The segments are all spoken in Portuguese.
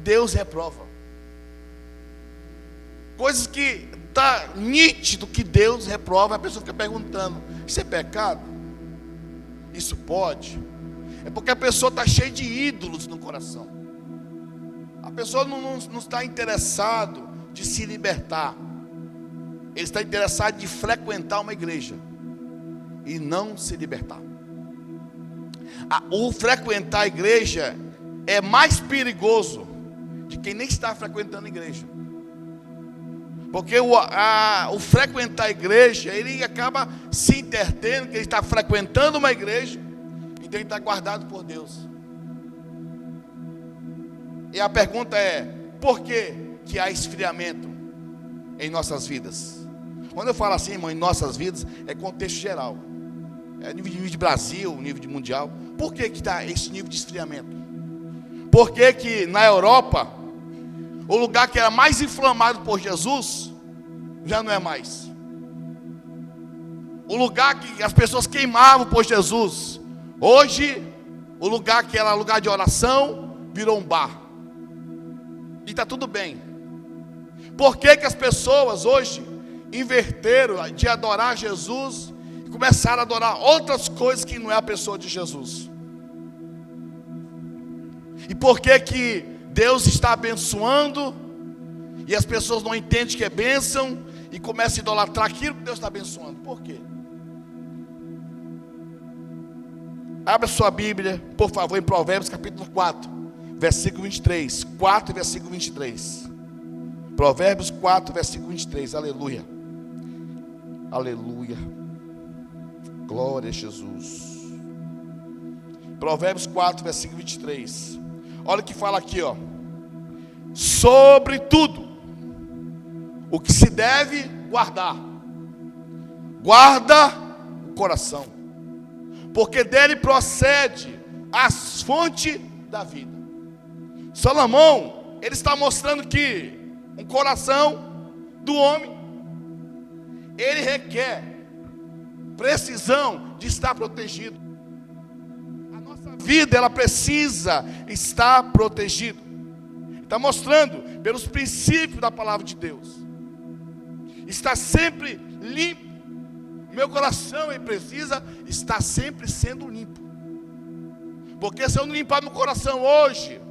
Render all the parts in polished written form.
Deus reprova. Coisas que está nítido que Deus reprova. A pessoa fica perguntando: isso é pecado? Isso pode? É porque a pessoa está cheia de ídolos no coração. A pessoa não está interessado de se libertar. Ele está interessado de frequentar uma igreja e não se libertar. O frequentar a igreja é mais perigoso de quem nem está frequentando a igreja. Porque o frequentar a igreja, ele acaba se entretendo que ele está frequentando uma igreja, então ele está guardado por Deus. E a pergunta é: por que há esfriamento em nossas vidas? Quando eu falo assim, irmão, em nossas vidas, é contexto geral. É nível de Brasil, nível de mundial. Por que está esse nível de esfriamento? Por que na Europa, o lugar que era mais inflamado por Jesus, já não é mais? O lugar que as pessoas queimavam por Jesus, hoje, o lugar que era lugar de oração, virou um bar. E está tudo bem. Por que as pessoas hoje inverteram de adorar Jesus e começaram a adorar outras coisas que não é a pessoa de Jesus? E por que Deus está abençoando e as pessoas não entendem que é bênção e começam a idolatrar aquilo que Deus está abençoando? Por quê? Abra sua Bíblia, por favor, em Provérbios capítulo 4, versículo 23. 4, versículo 23. Provérbios 4, versículo 23. Aleluia. Aleluia. Glória a Jesus. Provérbios 4, versículo 23. Olha o que fala aqui, ó. Sobre tudo o que se deve guardar, guarda o coração, porque dele procede as fontes da vida. Salomão, ele está mostrando que um coração do homem, ele requer precisão de estar protegido. A nossa vida, ela precisa estar protegida. Está mostrando pelos princípios da palavra de Deus. Está sempre limpo. Meu coração, ele precisa estar sempre sendo limpo. Porque se eu não limpar meu coração hoje,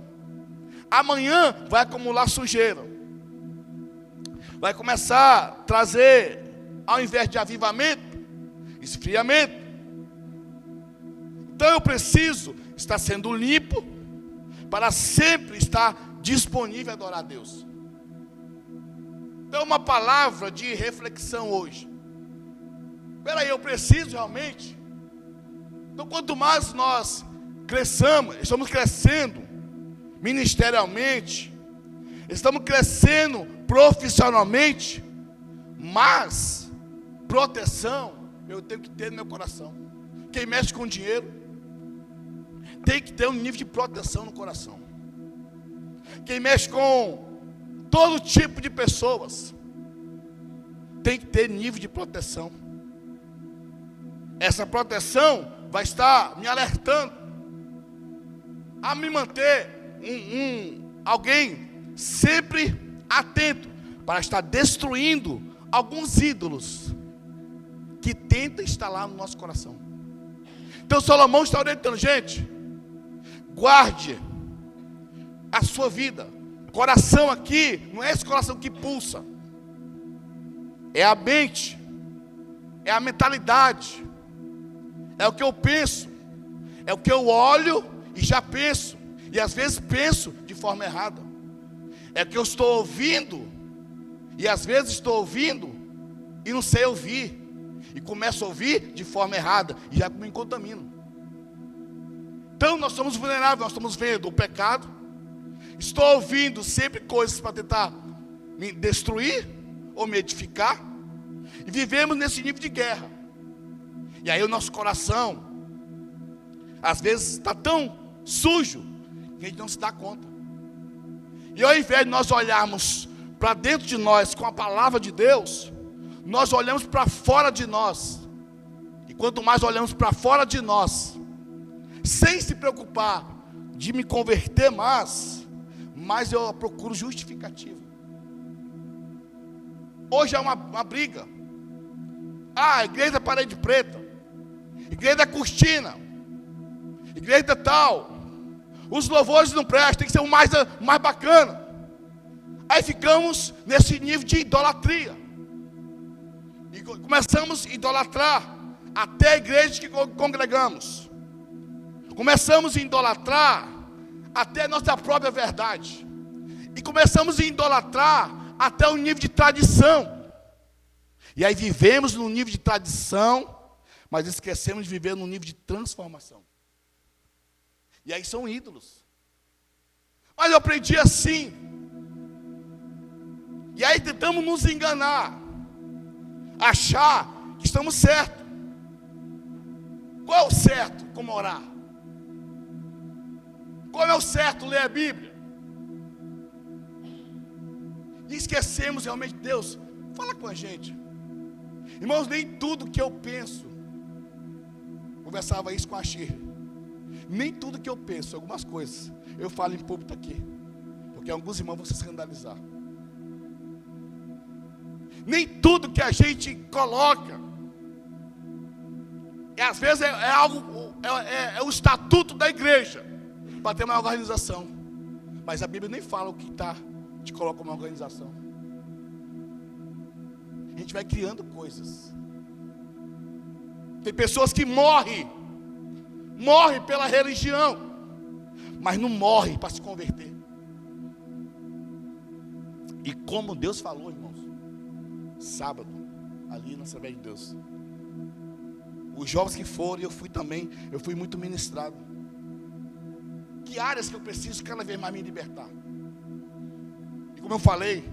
amanhã vai acumular sujeira. Vai começar a trazer, ao invés de avivamento, esfriamento. Então eu preciso estar sendo limpo para sempre estar disponível a adorar a Deus. Então uma palavra de reflexão hoje. Espera aí, eu preciso realmente? Então quanto mais nós estamos crescendo ministerialmente, estamos crescendo profissionalmente, mas proteção eu tenho que ter no meu coração. Quem mexe com dinheiro tem que ter um nível de proteção no coração. Quem mexe com todo tipo de pessoas tem que ter nível de proteção. Essa proteção vai estar me alertando a me manter alguém sempre atento para estar destruindo alguns ídolos que tentam instalar no nosso coração. Então Salomão está orientando: gente, guarde a sua vida. Coração aqui não é esse coração que pulsa, é a mente, é a mentalidade, é o que eu penso, é o que eu olho e já penso, e às vezes penso de forma errada. É o que eu estou ouvindo, e às vezes estou ouvindo e não sei ouvir, e começo a ouvir de forma errada, e já me contamino. Então nós somos vulneráveis, nós estamos vendo o pecado, estou ouvindo sempre coisas para tentar me destruir ou me edificar, e vivemos nesse nível de guerra. E aí o nosso coração às vezes está tão sujo que a gente não se dá conta. E ao invés de nós olharmos para dentro de nós com a palavra de Deus, nós olhamos para fora de nós. E quanto mais olhamos para fora de nós, sem se preocupar de me converter mais mais eu procuro justificativa. Hoje é uma briga. A igreja da parede preta, igreja da cortina, igreja tal, os louvores não prestam, tem que ser o mais bacana. Aí ficamos nesse nível de idolatria. E começamos a idolatrar até a igreja que congregamos. Começamos a idolatrar até a nossa própria verdade. E começamos a idolatrar até o nível de tradição. E aí vivemos no nível de tradição, mas esquecemos de viver no nível de transformação. E aí são ídolos. Mas eu aprendi assim. E aí tentamos nos enganar, achar que estamos certos. Qual é o certo? Como orar? Qual é o certo? Ler a Bíblia. E esquecemos realmente, Deus, fala com a gente. Irmãos, nem tudo que eu penso, conversava isso com a Shirley, nem tudo que eu penso, algumas coisas, eu falo em público aqui, porque alguns irmãos vão se escandalizar. Nem tudo que a gente coloca, às vezes é algo, é o estatuto da igreja, para ter uma organização, mas a Bíblia nem fala o que te coloca uma organização. A gente vai criando coisas. Tem pessoas que morrem pela religião, mas não morrem para se converter. E como Deus falou, irmãos, sábado, ali na Assembleia de Deus, os jovens que foram, eu fui também, eu fui muito ministrado. Que áreas que eu preciso cada vez mais me libertar? E como eu falei,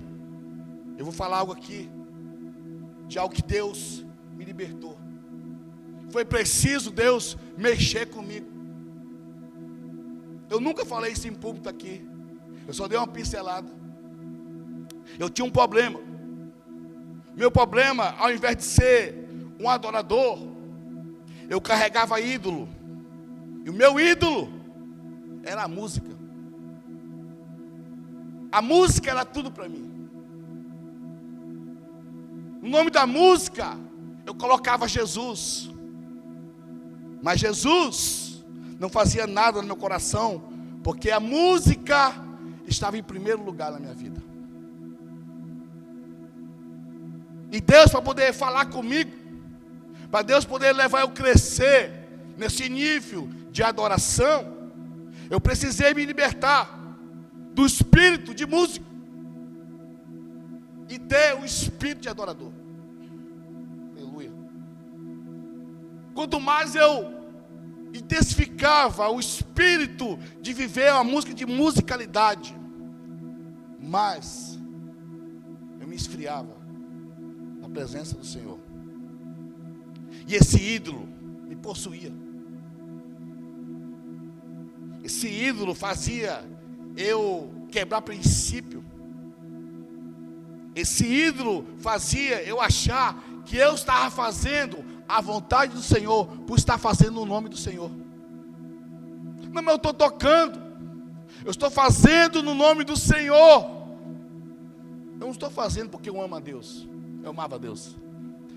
eu vou falar algo aqui, de algo que Deus me libertou. Foi preciso Deus mexer comigo. Eu nunca falei isso em público aqui. Eu só dei uma pincelada. Eu tinha um problema. Meu problema, ao invés de ser um adorador, eu carregava ídolo. E o meu ídolo era a música. A música era tudo para mim. No nome da música, eu colocava Jesus. Mas Jesus não fazia nada no meu coração, porque a música estava em primeiro lugar na minha vida. E Deus, para poder falar comigo, para Deus poder levar eu a crescer nesse nível de adoração, eu precisei me libertar do espírito de músico e ter o espírito de adorador. Aleluia. Quanto mais eu intensificava o espírito de viver a música de musicalidade, mais eu me esfriava na presença do Senhor. E esse ídolo me possuía. Esse ídolo fazia eu quebrar princípio. Esse ídolo fazia eu achar que eu estava fazendo a vontade do Senhor, por estar fazendo o nome do Senhor. Não, mas eu estou tocando, eu estou fazendo no nome do Senhor. Eu não estou fazendo porque eu amo a Deus, eu amava a Deus.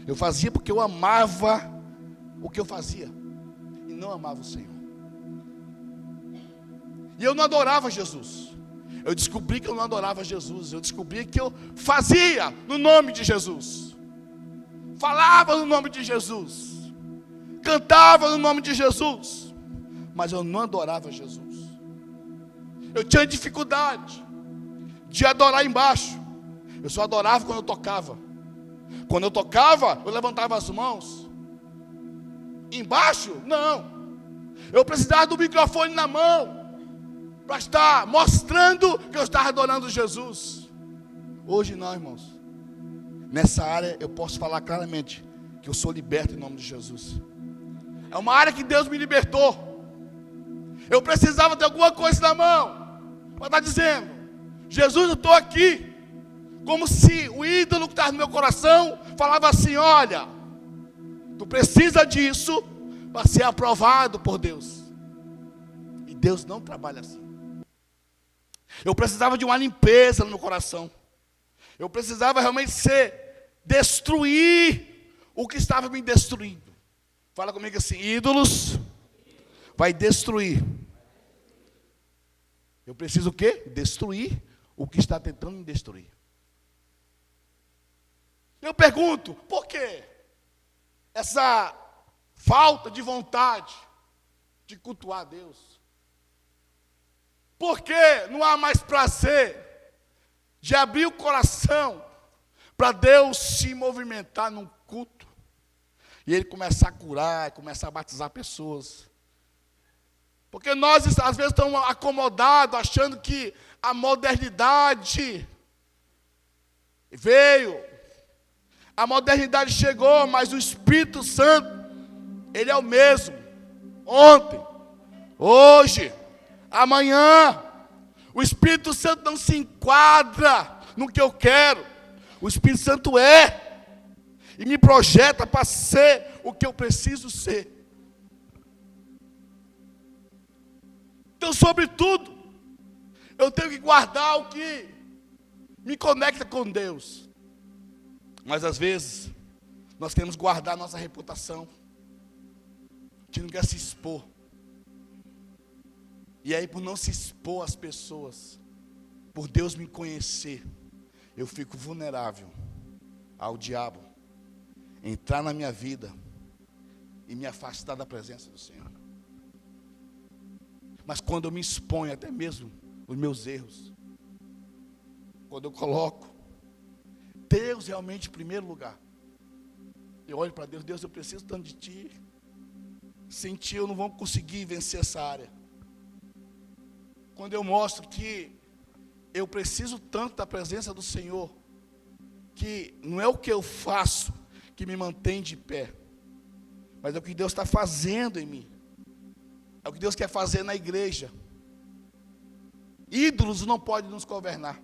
Eu fazia porque eu amava o que eu fazia, e não amava o Senhor. E eu não adorava Jesus. Eu descobri que eu não adorava Jesus. Eu descobri que eu fazia no nome de Jesus, falava no nome de Jesus, cantava no nome de Jesus, mas eu não adorava Jesus. Eu tinha dificuldade de adorar embaixo. Eu só adorava quando eu tocava. Quando eu tocava, eu levantava as mãos. Embaixo, não. Eu precisava do microfone na mão para estar mostrando que eu estava adorando Jesus. Hoje não, irmãos. Nessa área eu posso falar claramente que eu sou liberto em nome de Jesus. É uma área que Deus me libertou. Eu precisava ter alguma coisa na mão para estar dizendo: Jesus, eu estou aqui. Como se o ídolo que estava no meu coração falava assim: olha, tu precisa disso para ser aprovado por Deus. E Deus não trabalha assim. Eu precisava de uma limpeza no meu coração. Eu precisava realmente destruir o que estava me destruindo. Fala comigo assim: ídolos vai destruir. Eu preciso o quê? Destruir o que está tentando me destruir. Eu pergunto, por quê? Essa falta de vontade de cultuar a Deus. Por que não há mais prazer de abrir o coração para Deus se movimentar num culto? E Ele começar a curar, começar a batizar pessoas. Porque nós, às vezes, estamos acomodados, achando que a modernidade veio. A modernidade chegou, mas o Espírito Santo, Ele é o mesmo. Ontem, hoje, amanhã. O Espírito Santo não se enquadra no que eu quero. O Espírito Santo é. E me projeta para ser o que eu preciso ser. Então, sobretudo, eu tenho que guardar o que me conecta com Deus. Mas às vezes, nós queremos guardar nossa reputação. A gente não quer se expor. E aí, por não se expor às pessoas, por Deus me conhecer, eu fico vulnerável ao diabo entrar na minha vida e me afastar da presença do Senhor. Mas quando eu me exponho até mesmo os meus erros, quando eu coloco Deus realmente em primeiro lugar, eu olho para Deus: Deus, eu preciso tanto de Ti. Sem Ti eu não vou conseguir vencer essa área. Quando eu mostro que eu preciso tanto da presença do Senhor, que não é o que eu faço que me mantém de pé, mas é o que Deus está fazendo em mim. É o que Deus quer fazer na igreja. Ídolos não podem nos governar.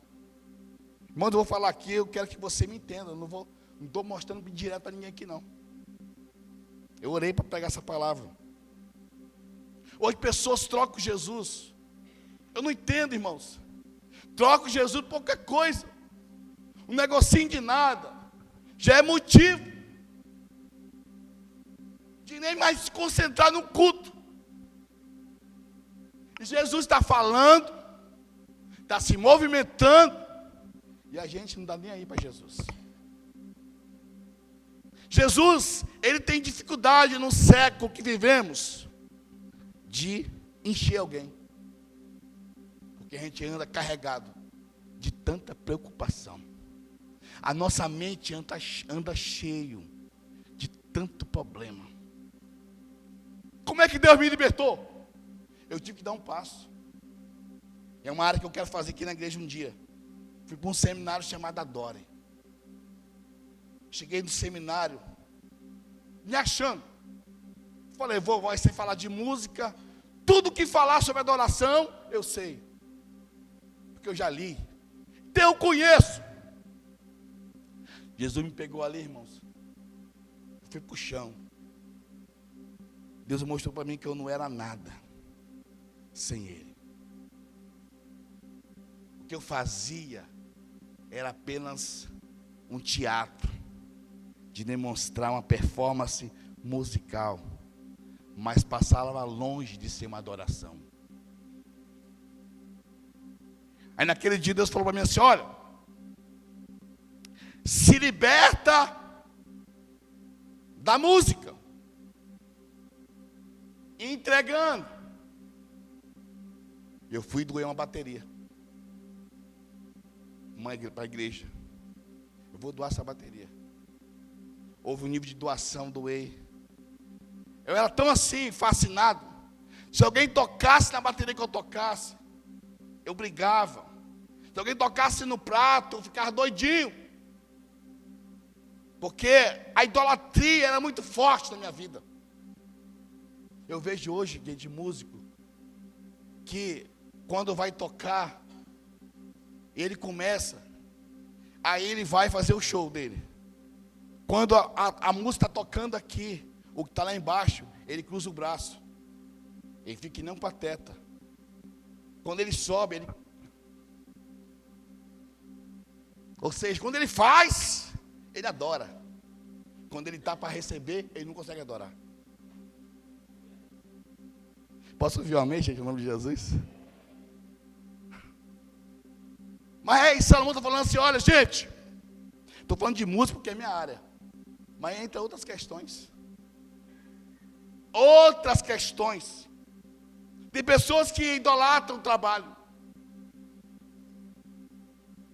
Irmão, eu vou falar aqui, eu quero que você me entenda. Eu não estou mostrando direto para ninguém aqui não. Eu orei para pegar essa palavra. Hoje pessoas trocam Jesus. Eu não entendo, irmãos. Trocam Jesus por qualquer coisa. Um negocinho de nada já é motivo de nem mais se concentrar no culto. E Jesus está falando, está se movimentando, e a gente não dá nem aí para Jesus. Jesus, Ele tem dificuldade no século que vivemos de encher alguém. Porque a gente anda carregado de tanta preocupação. A nossa mente anda cheio de tanto problema. Como é que Deus me libertou? Eu tive que dar um passo. É uma área que eu quero fazer aqui na igreja um dia. Fui para um seminário chamado Adore. Cheguei no seminário, me achando. Falei, vai ser falar de música. Tudo que falar sobre adoração, eu sei. Porque eu já li. Então eu conheço. Jesus me pegou ali, irmãos. Eu fui para o chão. Deus mostrou para mim que eu não era nada sem Ele. O que eu fazia era apenas um teatro de demonstrar uma performance musical, mas passava longe de ser uma adoração. Aí naquele dia Deus falou para mim assim: olha, se liberta da música, entregando. Eu fui doer uma bateria para a igreja. Eu vou doar essa bateria. Houve um nível de doação, doei. Eu era tão assim, fascinado. Se alguém tocasse na bateria que eu tocasse, eu brigava. Se alguém tocasse no prato, eu ficava doidinho. Porque a idolatria era muito forte na minha vida. Eu vejo hoje, de músico, que quando vai tocar, ele começa, aí ele vai fazer o show dele. Quando a música está tocando aqui, o que está lá embaixo, ele cruza o braço. Ele fica que nem um pateta. Quando ele sobe, ele Ou seja, quando ele faz, ele adora. Quando ele está para receber, ele não consegue adorar. Posso ouvir um amém, gente, em nome de Jesus? Mas aí, Salomão está falando assim, olha, gente, estou falando de música porque é minha área. Mas entre outras questões. Outras questões. Tem pessoas que idolatram o trabalho.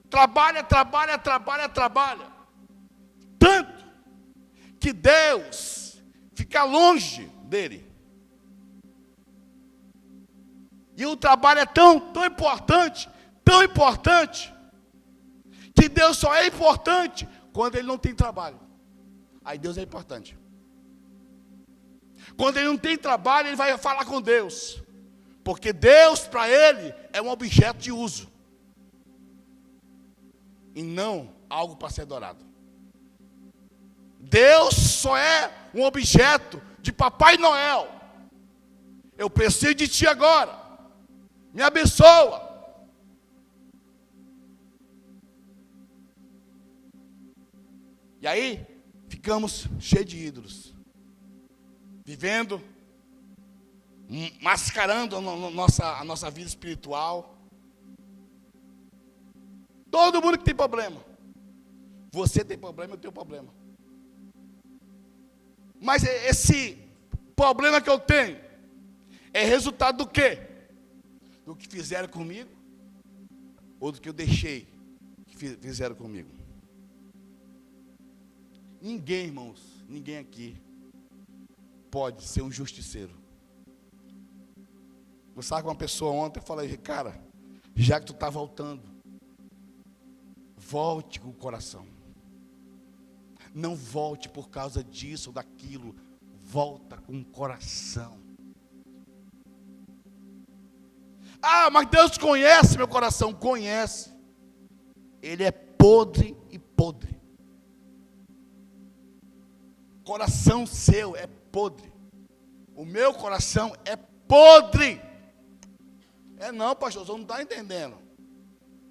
Trabalha. Tanto que Deus fica longe dele. E o trabalho é tão importante, que Deus só é importante quando ele não tem trabalho. Aí Deus é importante. Quando ele não tem trabalho, ele vai falar com Deus. Porque Deus, para ele, é um objeto de uso. E não algo para ser adorado. Deus só é um objeto de Papai Noel. Eu preciso de ti agora. Me abençoa. E aí, ficamos cheios de ídolos. Vivendo, mascarando a nossa vida espiritual. Todo mundo que tem problema. Você tem problema, eu tenho problema. Mas esse problema que eu tenho é resultado do quê? Do que fizeram comigo ou do que eu deixei que fizeram comigo. Ninguém, irmãos, ninguém aqui pode ser um justiceiro. Eu estava com uma pessoa ontem e falei, cara, já que tu está voltando, volte com o coração. Não volte por causa disso ou daquilo. Volta com o coração. Ah, mas Deus conhece meu coração. Conhece. Ele é podre e podre. Coração seu é podre. O meu coração é podre. É não, pastor, você não está entendendo.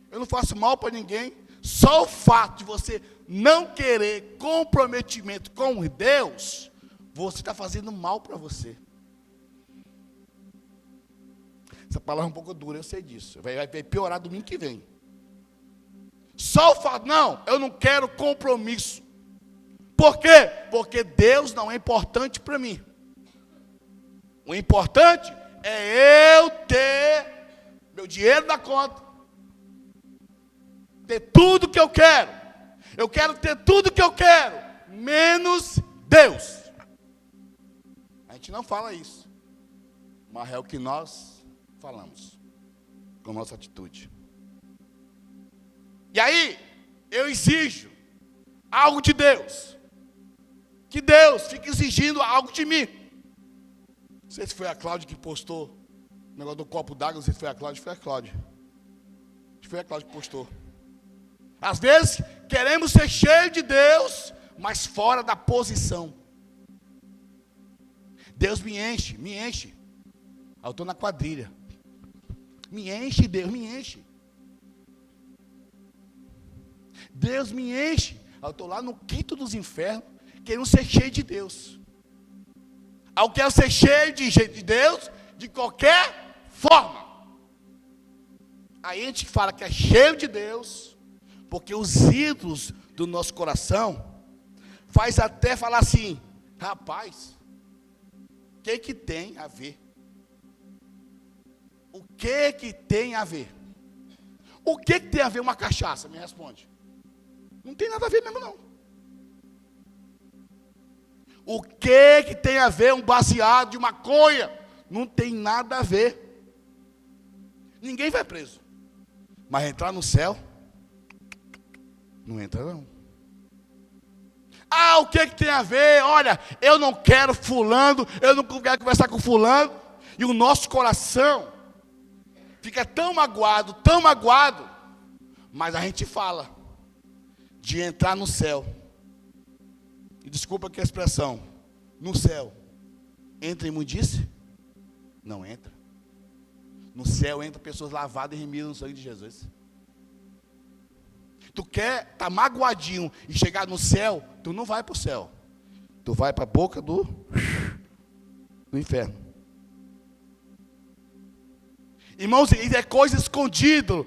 Eu não faço mal para ninguém. Só o fato de você não querer comprometimento com Deus, você está fazendo mal para você. Essa palavra é um pouco dura, eu sei disso. Vai piorar domingo que vem. Só o fato, não, eu não quero compromisso. Por quê? Porque Deus não é importante para mim. O importante é eu ter meu dinheiro na conta. Ter tudo que eu quero. Eu quero ter tudo que eu quero, menos Deus. A gente não fala isso, mas é o que nós falamos, com nossa atitude. E aí, eu exijo algo de Deus. Que Deus fique exigindo algo de mim. Não sei se foi a Cláudia que postou o negócio do copo d'água, não sei se foi a Cláudia, foi a Cláudia. Acho que foi a Cláudia que postou. Às vezes, queremos ser cheios de Deus, mas fora da posição. Deus me enche, me enche. Eu estou na quadrilha. Me enche, Deus, me enche. Deus me enche. Eu estou lá no quinto dos infernos, querendo ser cheio de Deus. Eu quero ser cheio de Deus de qualquer forma. Aí a gente fala que é cheio de Deus, porque os ídolos do nosso coração faz até falar assim, rapaz, o que tem a ver? O que tem a ver? O que tem a ver uma cachaça? Me responde. Não tem nada a ver mesmo não. O que tem a ver um baseado de maconha? Não tem nada a ver. Ninguém vai preso. Mas entrar no céu, não entra não. Ah, o que tem a ver? Olha, eu não quero fulano, eu não quero conversar com fulano. E o nosso coração fica tão magoado, mas a gente fala de entrar no céu. E desculpa aqui a expressão, no céu, entra imundice? Não entra. No céu entra pessoas lavadas e remidas no sangue de Jesus. tu quer estar magoadinho e chegar no céu, tu não vai para o céu. Tu vai para a boca do inferno. Irmãos, é coisa escondida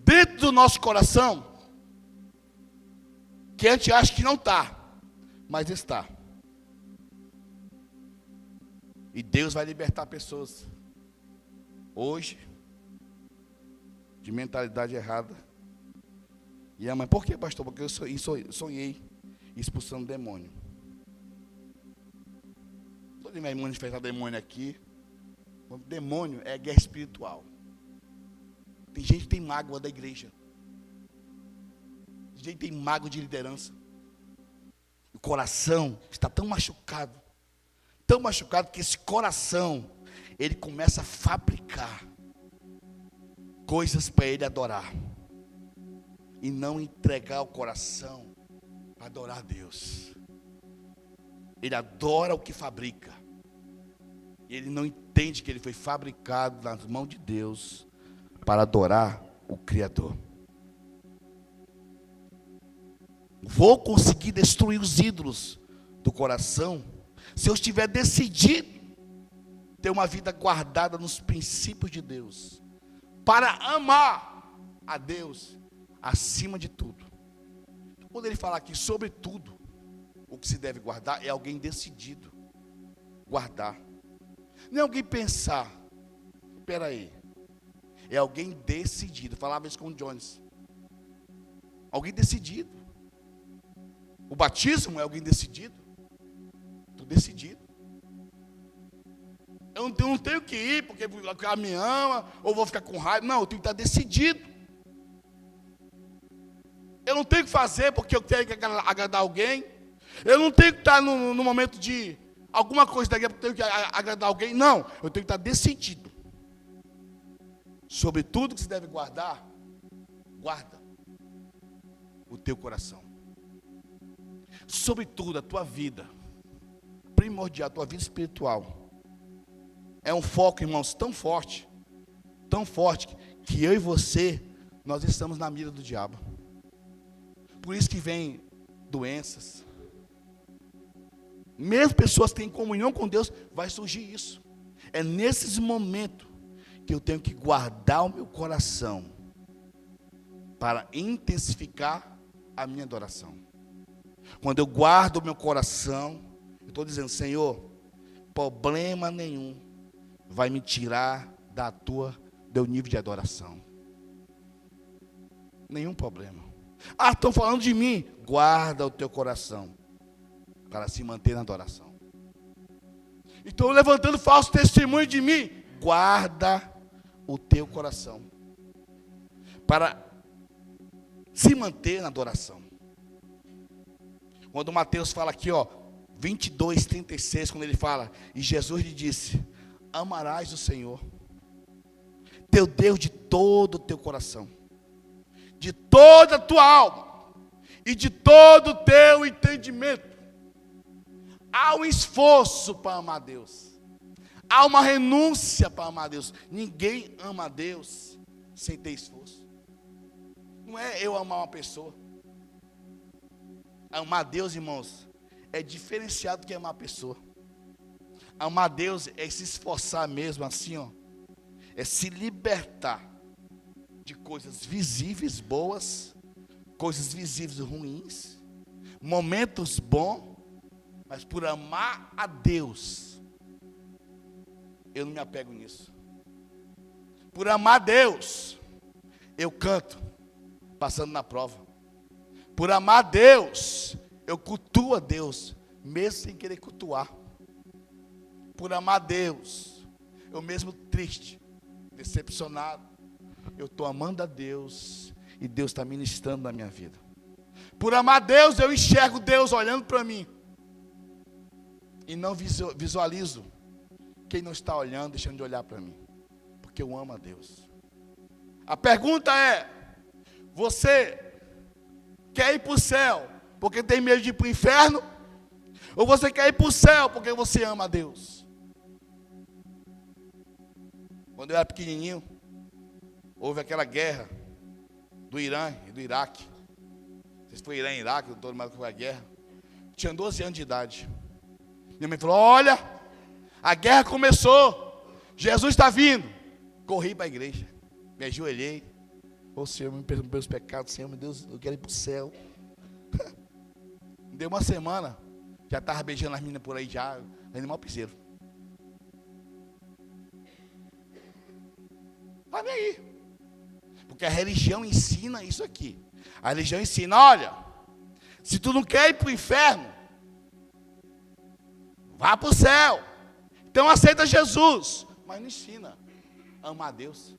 dentro do nosso coração, que a gente acha que não está, mas está. E Deus vai libertar pessoas hoje de mentalidade errada. E a mãe, por que, pastor? Porque eu sonhei expulsando demônio. Todo mundo vai manifestar demônio aqui. O demônio é guerra espiritual. Tem gente que tem mágoa da igreja. Tem gente que tem mágoa de liderança. O coração está tão machucado que esse coração, ele começa a fabricar coisas para ele adorar. E não entregar o coração para adorar a Deus. Ele adora o que fabrica. E ele não entende que ele foi fabricado nas mãos de Deus para adorar o Criador. Vou conseguir destruir os ídolos do coração se eu estiver decidido ter uma vida guardada nos princípios de Deus, para amar a Deus acima de tudo. Quando ele fala aqui sobre tudo, o que se deve guardar é alguém decidido guardar. Não é alguém pensar, espera aí, é alguém decidido. Falava isso com o Jones. Alguém decidido. O batismo é alguém decidido. Estou decidido. Eu não tenho que ir porque ela me ama, ou vou ficar com raiva. Não, eu tenho que estar decidido. Eu não tenho que fazer porque eu tenho que agradar alguém. Eu não tenho que estar no momento de alguma coisa daqui porque eu tenho que agradar alguém. Não, eu tenho que estar decidido. Sobre tudo que se deve guardar, guarda o teu coração. Sobre tudo, a tua vida primordial, a tua vida espiritual. É um foco, irmãos, tão forte, que eu e você, nós estamos na mira do diabo. Por isso que vem doenças. Mesmo pessoas que têm comunhão com Deus, vai surgir isso. É nesses momentos que eu tenho que guardar o meu coração para intensificar a minha adoração. Quando eu guardo o meu coração, eu estou dizendo, Senhor, problema nenhum vai me tirar do nível de adoração. Nenhum problema. Ah, estão falando de mim. Guarda o teu coração para se manter na adoração. Estão levantando falso testemunho de mim. Guarda o teu coração para se manter na adoração. Quando Mateus fala aqui, 22:36, quando ele fala, e Jesus lhe disse, amarás o Senhor, teu Deus, de todo o teu coração, de toda a tua alma, e de todo o teu entendimento. Há um esforço para amar a Deus. Há uma renúncia para amar a Deus. Ninguém ama a Deus sem ter esforço. Não é eu amar uma pessoa. Amar a Deus, irmãos, é diferenciado do que amar a pessoa. Amar a Deus é se esforçar mesmo assim, é se libertar de coisas visíveis boas, coisas visíveis ruins, momentos bons, mas por amar a Deus, eu não me apego nisso. Por amar a Deus, eu canto, passando na prova. Por amar a Deus, eu cultuo a Deus, mesmo sem querer cultuar. Por amar a Deus, eu mesmo triste, decepcionado, eu estou amando a Deus, e Deus está ministrando na minha vida. Por amar a Deus, eu enxergo Deus olhando para mim, e não visualizo quem não está olhando, deixando de olhar para mim, porque eu amo a Deus. A pergunta é, você quer ir para o céu porque tem medo de ir para o inferno? Ou você quer ir para o céu porque você ama a Deus? Quando eu era pequenininho, houve aquela guerra do Irã e do Iraque. foi Irã e Iraque, todo mundo que foi à guerra. Tinha 12 anos de idade. Minha mãe falou: olha, a guerra começou, Jesus está vindo. Corri para a igreja, me ajoelhei. Ô Senhor, me perdoa pelos pecados, Senhor, meu Deus, eu quero ir para o céu. Deu uma semana, já estava beijando as meninas por aí já, animal piseiro. Vai nem aí. Porque a religião ensina isso aqui. A religião ensina: olha, se tu não quer ir para o inferno, vá para o céu. Então aceita Jesus. Mas não ensina a amar a Deus.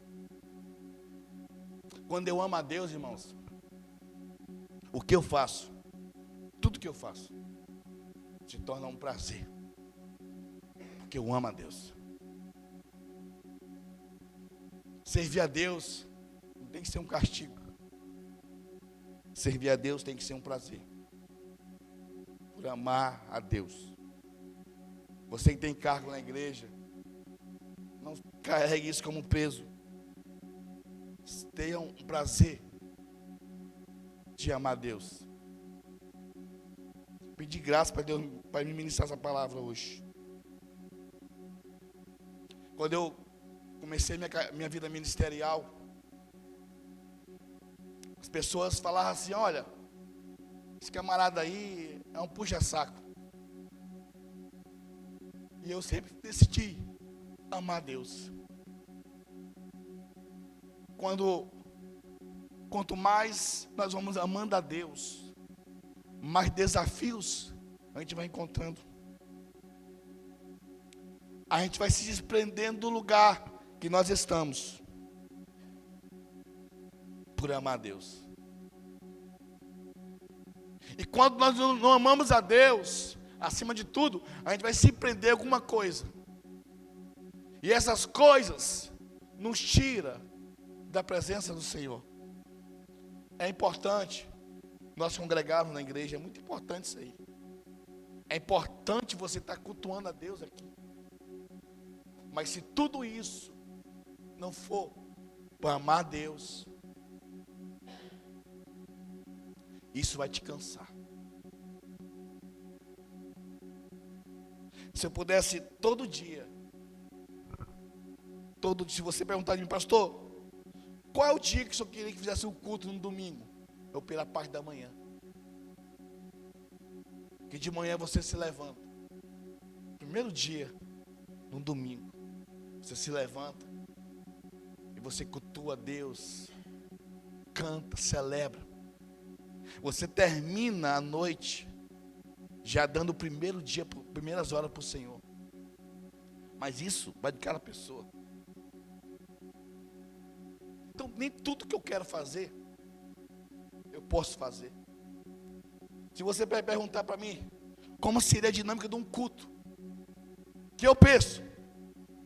Quando eu amo a Deus, irmãos, o que eu faço, tudo que eu faço, se torna um prazer. Porque eu amo a Deus. Servir a Deus não tem que ser um castigo. Servir a Deus tem que ser um prazer. Por amar a Deus. Você que tem cargo na igreja, não carregue isso como peso. Tenha um prazer de amar a Deus. Pedir graça para Deus, para me ministrar essa palavra hoje. Quando eu comecei minha vida ministerial, as pessoas falavam assim: olha, esse camarada aí é um puxa-saco. E eu sempre decidi amar a Deus. Quanto mais nós vamos amando a Deus, mais desafios a gente vai encontrando. A gente vai se desprendendo do lugar que nós estamos, por amar a Deus. E quando nós não amamos a Deus, acima de tudo, a gente vai se prender a alguma coisa. E essas coisas nos tira da presença do Senhor. É importante nós congregarmos na igreja, é muito importante isso aí. É importante você estar cultuando a Deus aqui. Mas se tudo isso não for para amar a Deus, isso vai te cansar. Se eu pudesse todo dia, se você perguntar de mim: pastor, qual é o dia que o senhor queria que fizesse um culto no domingo? Eu pela parte da manhã. Que de manhã você se levanta. Primeiro dia, no domingo, você se levanta e você cultua a Deus, canta, celebra. Você termina a noite já dando o primeiro dia, primeiras horas para o Senhor. Mas isso vai de cada pessoa. Então, nem tudo que eu quero fazer, eu posso fazer. Se você perguntar para mim, como seria a dinâmica de um culto, que eu penso,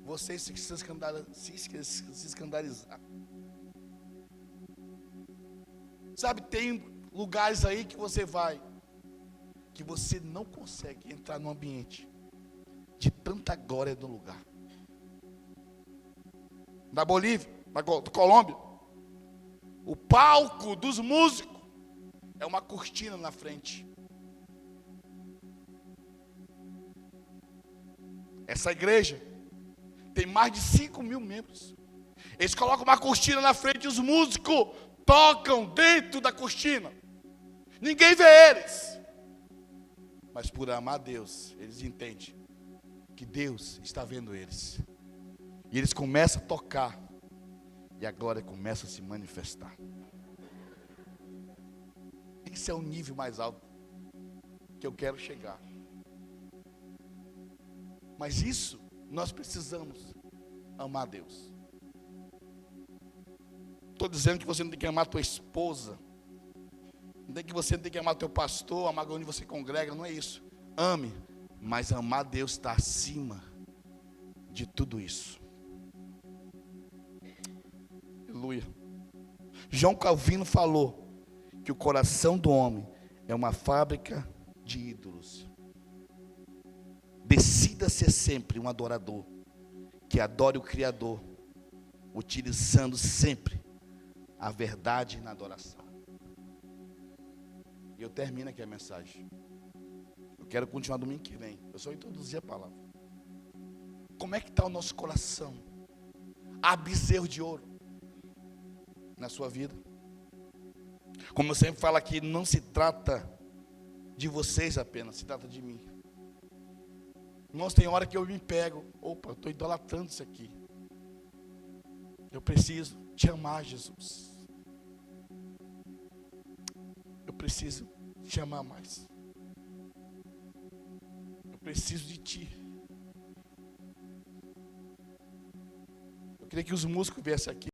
você se escandalizar. Sabe, tem lugares aí que você vai, que você não consegue entrar no ambiente de tanta glória no lugar. Na Bolívia, na Colômbia, o palco dos músicos é uma cortina na frente. Essa igreja tem mais de 5.000 membros. Eles colocam uma cortina na frente e os músicos tocam dentro da cortina. Ninguém vê eles. Mas por amar a Deus, eles entendem que Deus está vendo eles. E eles começam a tocar. E a glória começa a se manifestar. Esse é o nível mais alto que eu quero chegar. Mas isso, nós precisamos amar a Deus. Estou dizendo que você não tem que amar a tua esposa. Não tem que você não tem que amar teu pastor, amar onde você congrega, não é isso. Ame, mas amar a Deus está acima de tudo isso. Aleluia. João Calvino falou que o coração do homem é uma fábrica de ídolos. Decida ser sempre um adorador, que adore o Criador, utilizando sempre a verdade na adoração. termina aqui a mensagem. Eu quero continuar domingo que vem. Eu só introduzi a palavra. Como é que está o nosso coração? Há bezerro de ouro na sua vida? Como eu sempre falo aqui, não se trata de vocês apenas, se trata de mim. Irmãos, tem hora que eu me pego, opa, eu estou idolatrando isso aqui. Eu preciso te amar, Jesus. Eu preciso te amar mais. Eu preciso de ti. Eu queria que os músicos viessem aqui.